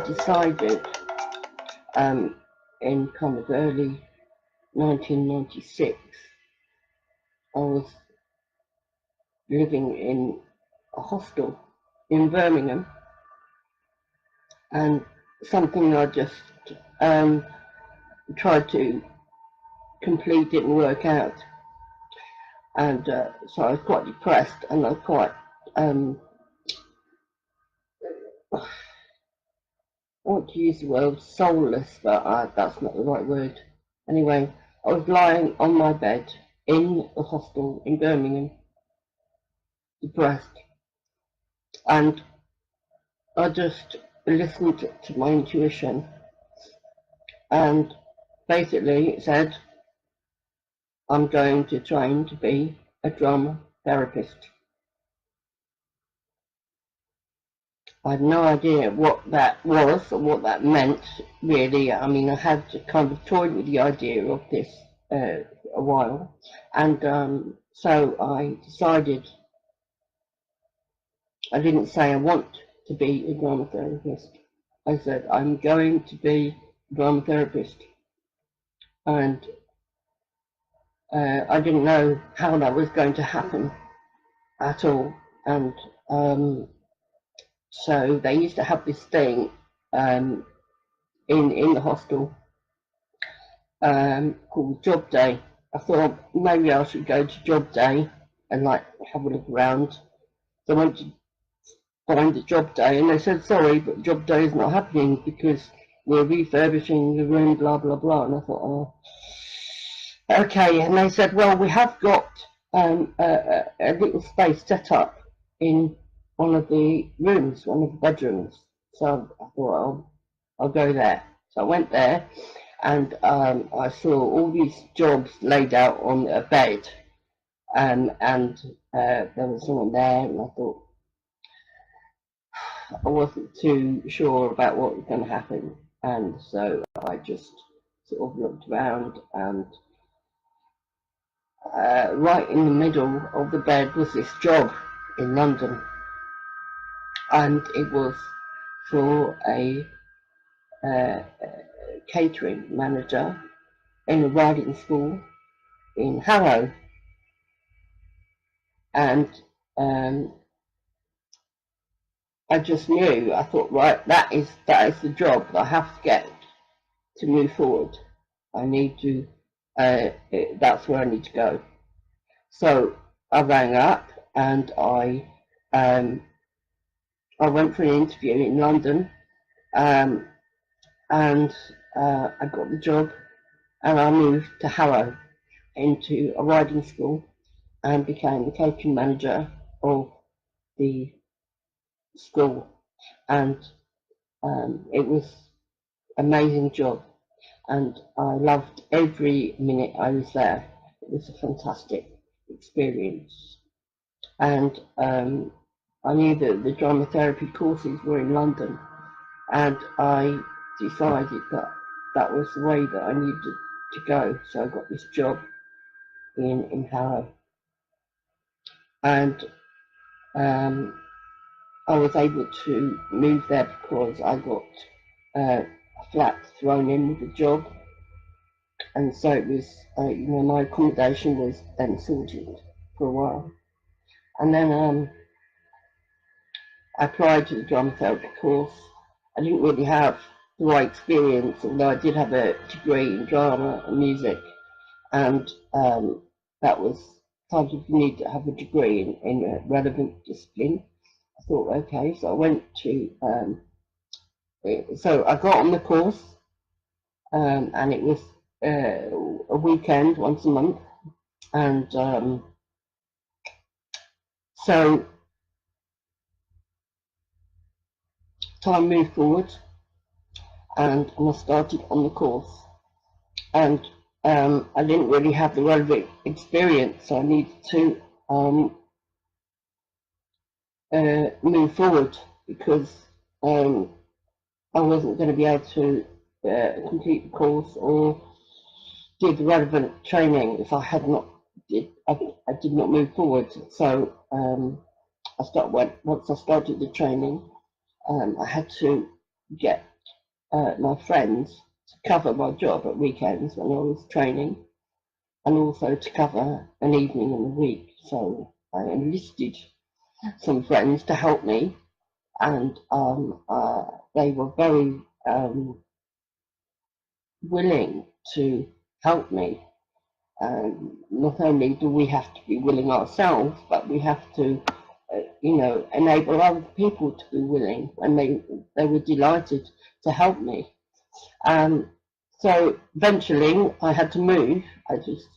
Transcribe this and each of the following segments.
decided in kind of early 1996, I was living in a hostel in Birmingham, and something I just tried to complete didn't work out, and so I was quite depressed, and I was quite I want to use the word soulless, but that's not the right word. Anyway, I was lying on my bed in a hostel in Birmingham, depressed, and I just listened to my intuition, and basically it said, I'm going to train to be a drama therapist. I had no idea what that was or what that meant, really. I mean, I had kind of toyed with the idea of this a while, and so I decided, I didn't say I want to be a drama therapist. I said, I'm going to be a drama therapist. And I didn't know how that was going to happen at all. And so they used to have this thing in the hostel called Job Day. I thought maybe I should go to Job Day and like have a look around. So I went to find the Job Day, and they said, sorry, but Job Day is not happening because we're refurbishing the room, blah blah blah. And I thought, oh, okay. And they said, well, we have got a little space set up in one of the rooms, one of the bedrooms. So I thought, I'll go there. So I went there, and I saw all these jobs laid out on a bed, and there was someone there, and I thought, I wasn't too sure about what was going to happen, and so I just sort of looked around, and right in the middle of the bed was this job in London, and it was for a catering manager in a riding school in Harrow, and I just knew, I thought, right, that is the job that I have to get to move forward. I need to, that's where I need to go. So I rang up, and I went for an interview in London, and I got the job, and I moved to Harrow into a riding school and became the catering manager of the school, and it was an amazing job, and I loved every minute I was there. It was a fantastic experience, and I knew that the drama therapy courses were in London, and I decided that that was the way that I needed to go. So I got this job in Harrow, and I was able to move there because I got a flat thrown in with the job, and so it was, my accommodation was then sorted for a while, and then I applied to the drama therapy course. I didn't really have the right experience, although I did have a degree in drama and music, and that was kind of, you need to have a degree in a relevant discipline. I thought, okay, so I went to, so I got on the course, and it was a weekend once a month, and so time moved forward, and I started on the course, and I didn't really have the relevant experience, so I needed to move forward, because I wasn't going to be able to complete the course or do the relevant training if I had not I did not move forward. So once I started the training, I had to get my friends to cover my job at weekends when I was training, and also to cover an evening in the week. So I enlisted some friends to help me, and they were very willing to help me. Not only do we have to be willing ourselves, but we have to, enable other people to be willing, and they were delighted to help me. So eventually I had to move. I just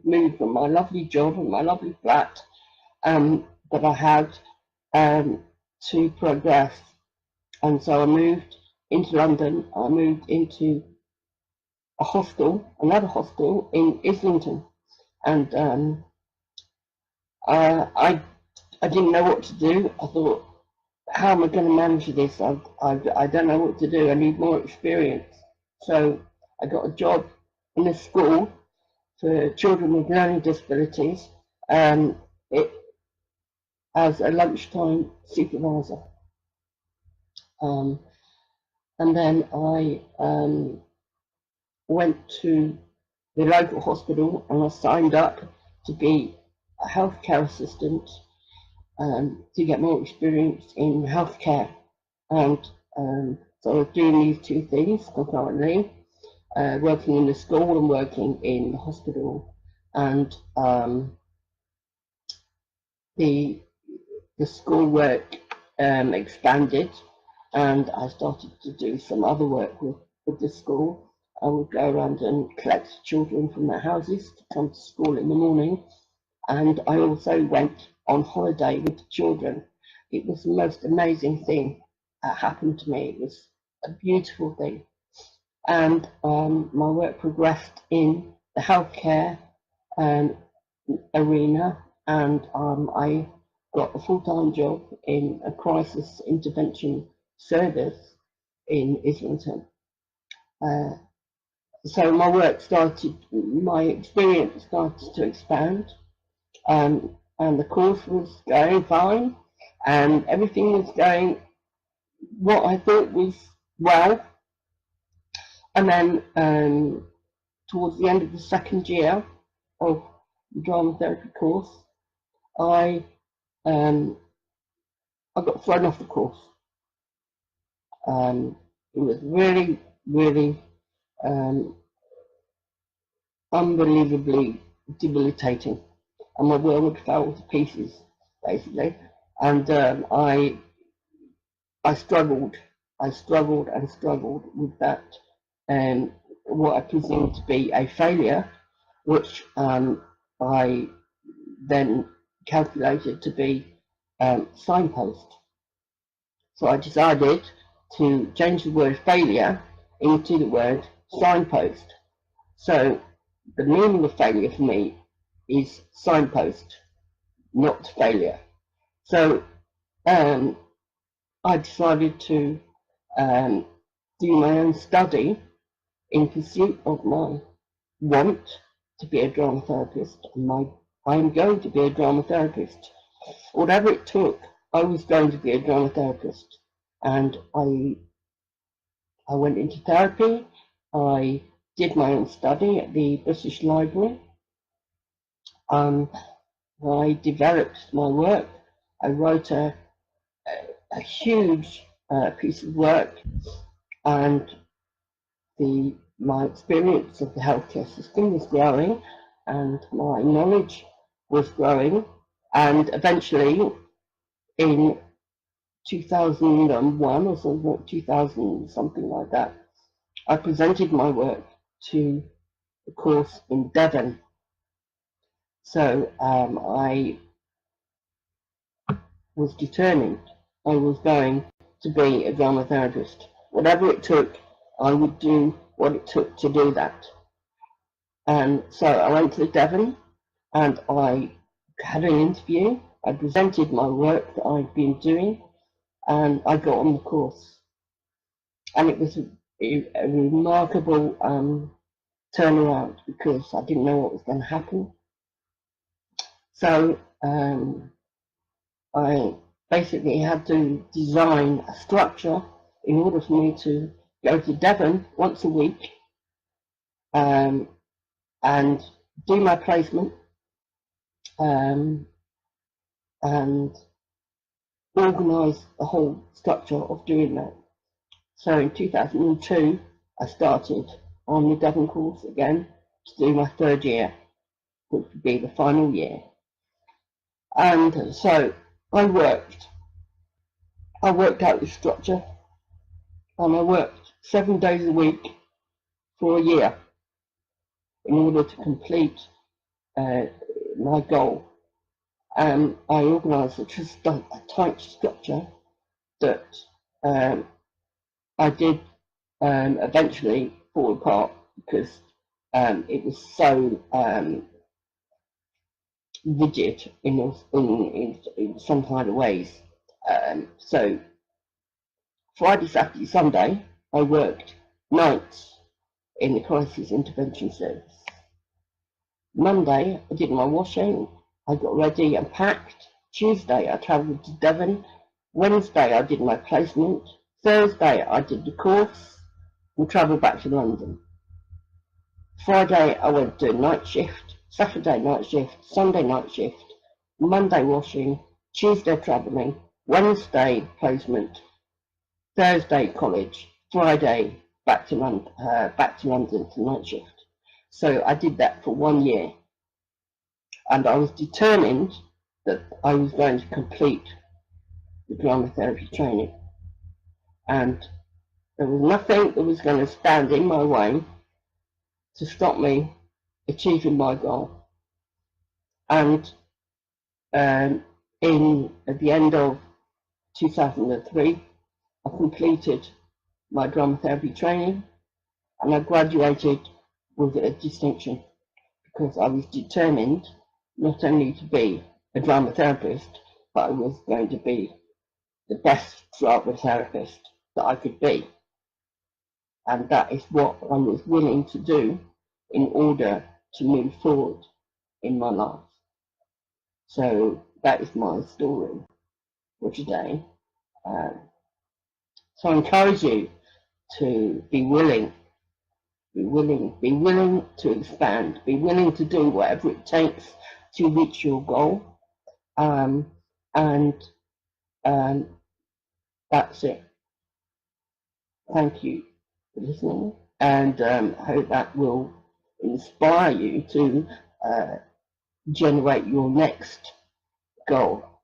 moved from my lovely job and my lovely flat that I had to progress. And so I moved into London. I moved into a hostel, another hostel in Islington, and I didn't know what to do. I thought, how am I going to manage this? I don't know what to do. I need more experience. So I got a job in a school for children with learning disabilities as a lunchtime supervisor. And then I went to the local hospital and I signed up to be a healthcare assistant to get more experience in healthcare. And so I was doing these two things concurrently, working in the school and working in the hospital. And the school work expanded, and I started to do some other work with the school. I would go around and collect children from their houses to come to school in the morning, and I also went on holiday with the children. It was the most amazing thing that happened to me. It was a beautiful thing. And my work progressed in the healthcare arena, and I got a full-time job in a crisis intervention service in Islington. So my experience started to expand, and the course was going fine, and everything was going what I thought was well. And then towards the end of the second year of the drama therapy course, I got thrown off the course. It was really, really unbelievably debilitating, and my world fell to pieces, basically. And I struggled and struggled with that, what I presumed to be a failure, which I then calculated to be signpost. So I decided to change the word failure into the word signpost. So the meaning of failure for me is signpost, not failure. So I decided to do my own study in pursuit of my want to be a drama therapist. I am going to be a drama therapist. Whatever it took, I was going to be a drama therapist. And I went into therapy. I did my own study at the British Library. I developed my work. I wrote a huge piece of work, and my experience of the healthcare system was growing, and my knowledge was growing, and eventually in 2001 or something, 2000, something like that, I presented my work to the course in Devon. So I was determined I was going to be a drama therapist. Whatever it took, I would do what it took to do that. And so I went to Devon and I had an interview. I presented my work that I'd been doing, and I got on the course. And it was a remarkable turnaround, because I didn't know what was going to happen. So I basically had to design a structure in order for me to go to Devon once a week, and do my placement, and organise the whole structure of doing that. So in 2002, I started on the Devon course again to do my third year, which would be the final year. And so I worked out the structure, and I worked 7 days a week for a year in order to complete my goal. I organised a tight structure that I did eventually fall apart because it was so rigid in some kind of ways. So Friday, Saturday, Sunday, I worked nights in the crisis intervention service. Monday, I did my washing, I got ready and packed. Tuesday, I travelled to Devon. Wednesday, I did my placement. Thursday, I did the course and travelled back to London. Friday, I went to night shift. Saturday, night shift. Sunday, night shift. Monday, washing. Tuesday, travelling. Wednesday, placement. Thursday, college. Friday, back to London to night shift. So I did that for 1 year, and I was determined that I was going to complete the drama therapy training, and there was nothing that was going to stand in my way to stop me achieving my goal. And at the end of 2003, I completed my drama therapy training, and I graduated with a distinction because I was determined not only to be a drama therapist, but I was going to be the best drama therapist that I could be. And that is what I was willing to do in order to move forward in my life. So that is my story for today. So I encourage you to be willing to expand, be willing to do whatever it takes to reach your goal. And that's it. Thank you for listening, and I hope that will inspire you to generate your next goal.